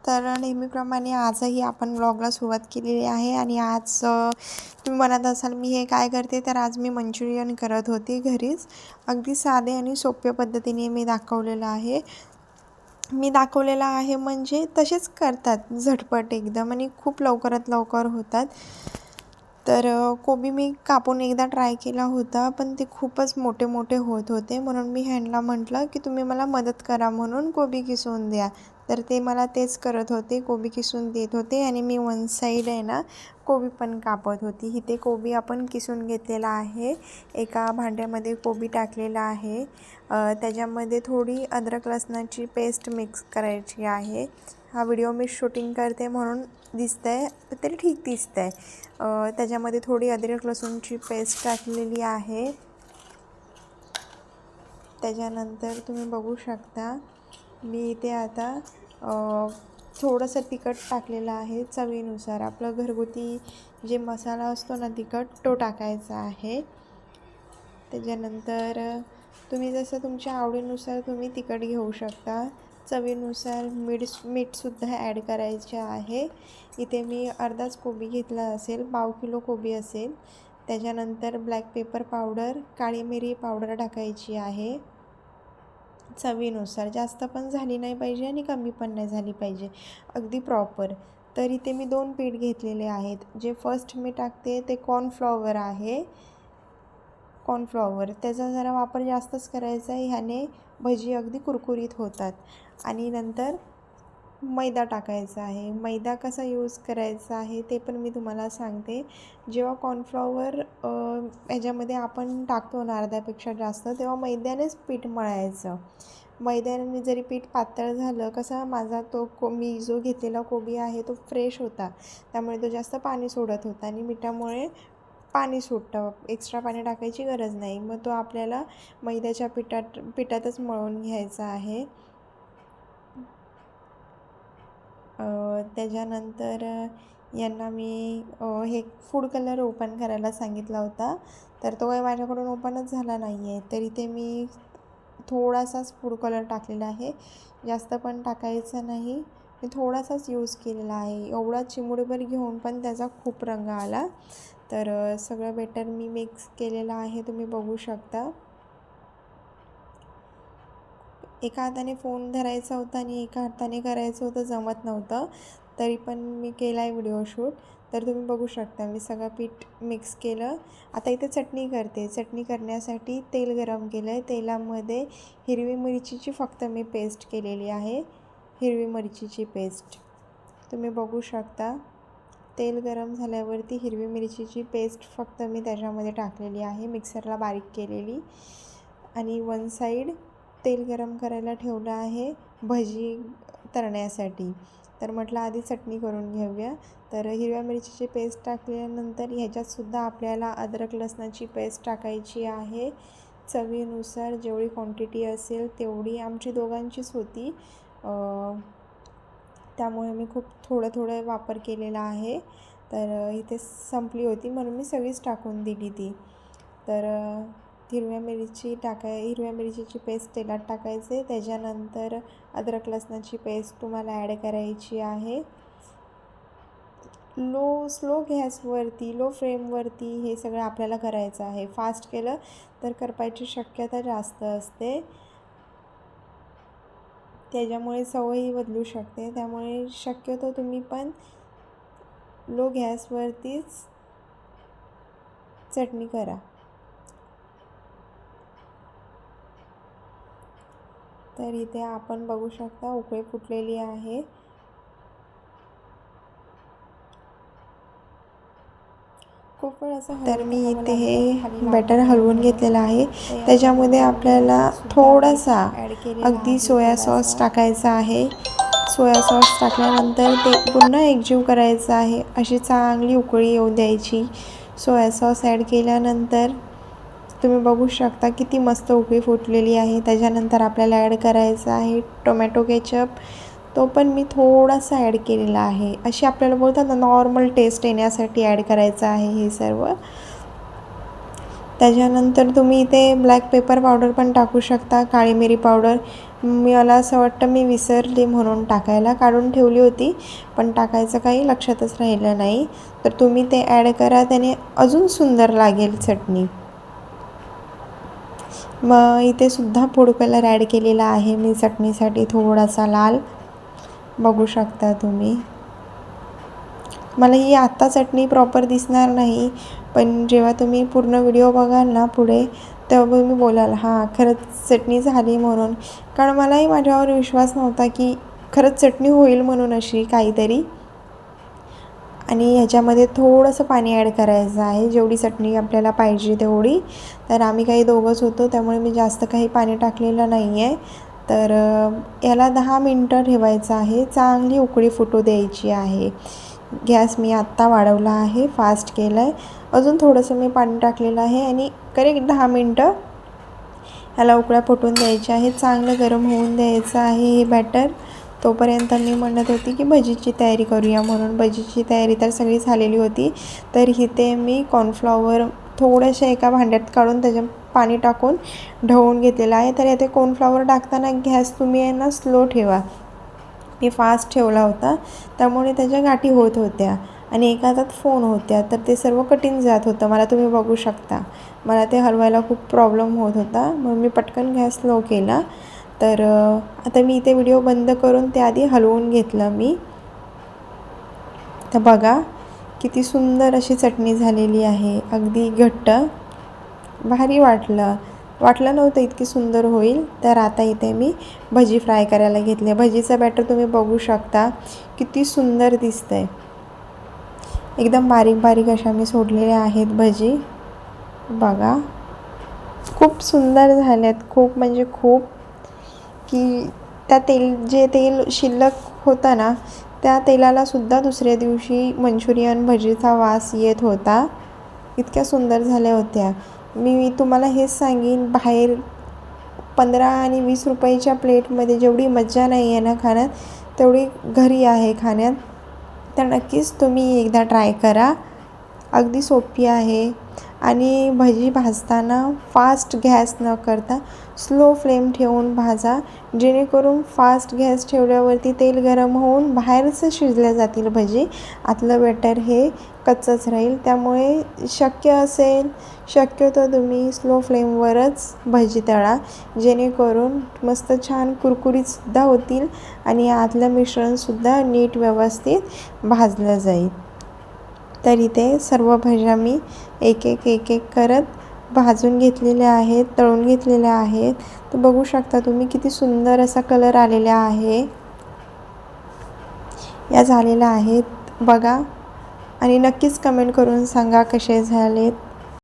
तर नेहमीप्रमाणे आजही आपण व्लॉगला सुरुवात केलेली आहे आणि आज तुम्ही म्हणत असाल मी हे काय करते, तर आज मी मंचुरियन करत होते घरीच. अगदी साधे आणि सोप्या पद्धतीने मी दाखवलेला आहे म्हणजे तसेच करतात झटपट एकदम आणि खूप लवकरात लवकर होतात. तर कोबी मी कापून एकदा ट्राय केला होता, पण ते खूपच मोठे मोठे होत होते. म्हणून मी ह्यांना म्हटलं की तुम्ही मला मदत करा म्हणून कोबी किसून द्या. तर ते मला तेच करत होते, कोबी किसून देत होते आणि मी वन साईड आहे ना कोबी पण कापत होती. इथे कोबी आपण किसून घेतलेला आहे. एका भांड्यामध्ये कोबी टाकलेला आहे. त्याच्यामध्ये थोडी अद्रक लसणाची पेस्ट मिक्स करायची आहे. हा व्हिडिओ मी शूटिंग करते म्हणून दिसतंय, तरी ठीक दिसतंय. त्याच्यामध्ये थोडी अद्रक लसूणची पेस्ट टाकलेली आहे. त्याच्यानंतर तुम्ही बघू शकता मी इथे आता थोडंसं तिखट टाकलेलं आहे चवीनुसार. आपलं घरगुती जे मसाला असतो ना तिखट, तो टाकायचा आहे. त्याच्यानंतर तुम्ही जसं तुमच्या आवडीनुसार तुम्ही तिखट घेऊ शकता. चवीनुसार मीठसुद्धा ॲड करायचे आहे. इथे मी अर्धाच कोबी घेतला असेल, पाव किलो कोबी असेल. त्याच्यानंतर ब्लॅक पेपर पावडर, काळी मिरी पावडर टाकायची आहे चवीनुसार. जास्त पण झाली नाही पाहिजे आणि कमी पण नाही झाली पाहिजे, अगदी प्रॉपर. तर इथे मी 2 पीठ घेतलेले आहेत. जे फर्स्ट मी टाकते ते कॉर्नफ्लॉवर आहे. कॉर्नफ्लॉवर त्याचा जरा वापर जास्तच करायचा आहे, ह्याने भजी अगदी कुरकुरीत होतात. आणि नंतर मैदा टाकायचा आहे. मैदा कसा यूज करायचा आहे ते पण मी तुम्हाला सांगते. जेव्हा कॉर्नफ्लॉवर ह्याच्यामध्ये आपण टाकतो ना अर्ध्यापेक्षा जास्त, तेव्हा मैद्यानेच पीठ मळायचं. मैद्याने जरी पीठ पातळ झालं, कसा माझा तो मी जो घेतलेला कोबी आहे तो फ्रेश होता, त्यामुळे तो जास्त पाणी सोडत होता आणि मिठामुळे पाणी सुटतं, एक्स्ट्रा पाणी टाकायची गरज नाही. मग तो आपल्याला मैद्याच्या पिठातच मळून घ्यायचा आहे. त्याच्यानंतर यांना मी हे फूड कलर ओपन करायला सांगितला होता, तर तो काही माझ्याकडून ओपनच झाला नाही आहे. तर इथे मी थोडासाच फूड कलर टाकलेला आहे, जास्त पण टाकायचं नाही. मी थोडासाच यूज केलेला आहे. एवढा चिमूटभर घेऊन पण त्याचा खूप रंग आला. तर सगळं बेटर मी मिक्स केलेलं आहे, तुम्ही बघू शकता. एका हाताने फोन धरायचा होता आणि एका हाताने करायचं होतं, जमत नव्हतं. तरी पण मी केला आहे व्हिडिओ शूट. तर तुम्ही बघू शकता मी सगळं पीठ मिक्स केलं. आता इथे चटणी करते. चटणी करण्यासाठी तेल गरम केलं आहे. तेलामध्ये हिरवी मिरचीची फक्त मी पेस्ट केलेली आहे. हिरवी मिरचीची पेस्ट तुम्ही बघू शकता. तेल गरम झाल्यावरती हिरवी मिरचीची पेस्ट फक्त मी त्याच्यामध्ये टाकलेली आहे, मिक्सरला बारीक केलेली. आणि वन साईड तेल गरम करायला ठेवलं आहे भजी तळण्यासाठी. तर म्हटलं आधी चटणी करून घेऊया. तर हिरव्या मिरचीची पेस्ट टाकल्यानंतर ह्याच्यातसुद्धा आपल्याला अद्रक लसणाची पेस्ट टाकायची आहे. चवीनुसार जेवढी क्वांटिटी असेल तेवढी. आमची दोघांचीच होती, त्यामुळे मी खूप थोडं वापर केलेला आहे. तर इथे संपली होती म्हणून मी सगळीच टाकून दिली ती. तर हिरव्या मिरचीची पेस्ट तेलात टाकायचे. त्याच्यानंतर अद्रक लसणाची पेस्ट तुम्हाला ॲड करायची आहे. स्लो गॅसवरती, लो फ्लेमवरती हे सगळं आपल्याला करायचं आहे. फास्ट केलं तर करपायची शक्यता जास्त असते, त्याच्यामुळे सवयही बदलू शकते. त्यामुळे शक्यतो तुम्ही पण लो गॅसवरतीच चटणी करा. तर इथे आपण बघू शकता उकळी फुटलेली आहे. खूप वेळ असं तर मी इथे हे बॅटर हलवून घेतलेलं आहे. त्याच्यामध्ये आपल्याला थोडासा अगदी सोया सॉस टाकायचा आहे. सोया सॉस टाकल्यानंतर ते पुन्हा एकजीव करायचं आहे. अशी चांगली उकळी येऊ द्यायची. सोया सॉस ॲड केल्यानंतर तुम्ही बघू शकता किती मस्त उकळी फुटलेली आहे. त्याच्यानंतर आपल्याला ॲड करायचा आहे टोमॅटो केचप. तो पण मी थोडासा ॲड केलेला आहे. अशी आपल्याला बोलतात ना नॉर्मल टेस्ट येण्यासाठी ॲड करायचं आहे हे सर्व. त्याच्यानंतर तुम्ही इथे ब्लॅक पेपर पावडर पण टाकू शकता, काळी मिरी पावडर. मला असं वाटतं मी विसरले म्हणून टाकायला, काढून ठेवली होती पण टाकायचं काही लक्षातच राहिलं नाही. तर तुम्ही ते ॲड करा, त्याने अजून सुंदर लागेल चटणी. मग इथे सुद्धा फूड कलर ॲड केलेला आहे मी चटणीसाठी, थोडासा लाल, बघू शकता तुम्ही. मला ही आत्ता चटणी प्रॉपर दिसणार नाही, पण जेव्हा तुम्ही पूर्ण व्हिडिओ बघाल ना पुढे, तेव्हा तुम्ही बोलाल हां खरंच चटणी झाली म्हणून. कारण मलाही माझ्यावर विश्वास नव्हता की खरंच चटणी होईल म्हणून अशी काहीतरी. आणि ह्याच्यामध्ये थोडंसं पाणी ॲड करायचं आहे, जेवढी चटणी आपल्याला पाहिजे तेवढी. तर आम्ही काही दोघंच होतो, त्यामुळे मी जास्त काही पाणी टाकलेलं नाही आहे. तर याला 10 मिनटं ठेवायचं आहे, चांगली उकळी फुटू द्यायची आहे. गॅस मी आत्ता वाढवला आहे, फास्ट केला आहे. अजून थोडंसं मी पाणी टाकलेलं आहे आणि करेक्ट 10 मिनटं ह्याला उकळ्या फुटून द्यायच्या आहे. चांगलं गरम होऊन द्यायचं आहे हे बॅटर. तोपर्यंत मी म्हणत होती की भजीची तयारी करूया म्हणून. भजीची तयारी तर सगळी झालेली होती. तर इथे मी कॉर्नफ्लॉवर थोड्याशा एका भांड्यात काढून त्याच्यात पाणी टाकून ढवळून घेतलेलं आहे. तर याते कॉर्नफ्लॉवर टाकताना गॅस तुम्ही आहे ना स्लो ठेवा. मी फास्ट ठेवला होता, त्यामुळे त्याच्या गाठी होत होत्या आणि एका हातात फोन होत्या, तर ते सर्व कठीण जात होतं मला. तुम्ही बघू शकता मला ते हलवायला खूप प्रॉब्लेम होत होता, म्हणून मी पटकन गॅस स्लो केला. तर आता मी इथे व्हिडिओ बंद करून ते आधी हलवून घेतलं मी. तर बघा किती सुंदर अशी चटणी झालेली आहे, अगदी घट्ट, भारी वाटलं नव्हतं इतकी सुंदर होईल. तर आता इथे मी भजी फ्राय करायला घेतले. भजीचं बॅटर तुम्ही बघू शकता किती सुंदर दिसतंय. एकदम बारीक बारीक अशा मी सोडलेल्या आहेत भजी. बघा खूप सुंदर झाल्यात, खूप म्हणजे खूप. की त्या जे तेल शिल्लक होतं ना, त्या तेलालासुद्धा दुसऱ्या दिवशी मंचुरियन भजीचा वास येत होता. इतक्या सुंदर झाल्या होत्या. मी तुम्हाला हेच सांगेन, बाहेर 15 आणि 20 रुपयाच्या प्लेटमध्ये जेवढी मज्जा नाही आहे ना खाण्यात, तेवढी घरी आहे खाण्यात. तर नक्कीच तुम्ही एकदा ट्राय करा. अगदी सोपी आहे. आणि भजी भाजताना फास्ट गॅस न करता स्लो फ्लेम ठेवून भाजा, जेणेकरून फास्ट गॅस ठेवल्यावरती तेल गरम होऊन बाहेरचं शिजल्या जातील भजी, आतलं बॅटर हे कच्चंच राहील. त्यामुळे शक्यतो तुम्ही स्लो फ्लेमवरच भजी तळा, जेणेकरून मस्त छान कुरकुरीतसुद्धा होतील आणि आतलं मिश्रणसुद्धा नीट व्यवस्थित भाजलं जाईल. तर इथे सर्व भज्या मी एक एक करत भाजून घेतलेल्या आहेत, तळून घेतलेल्या आहेत. तर बघू शकता तुम्ही किती सुंदर असा कलर आलेला आहे, या झालेल्या आहेत बघा. आणि नक्कीच कमेंट करून सांगा कसे झालेत.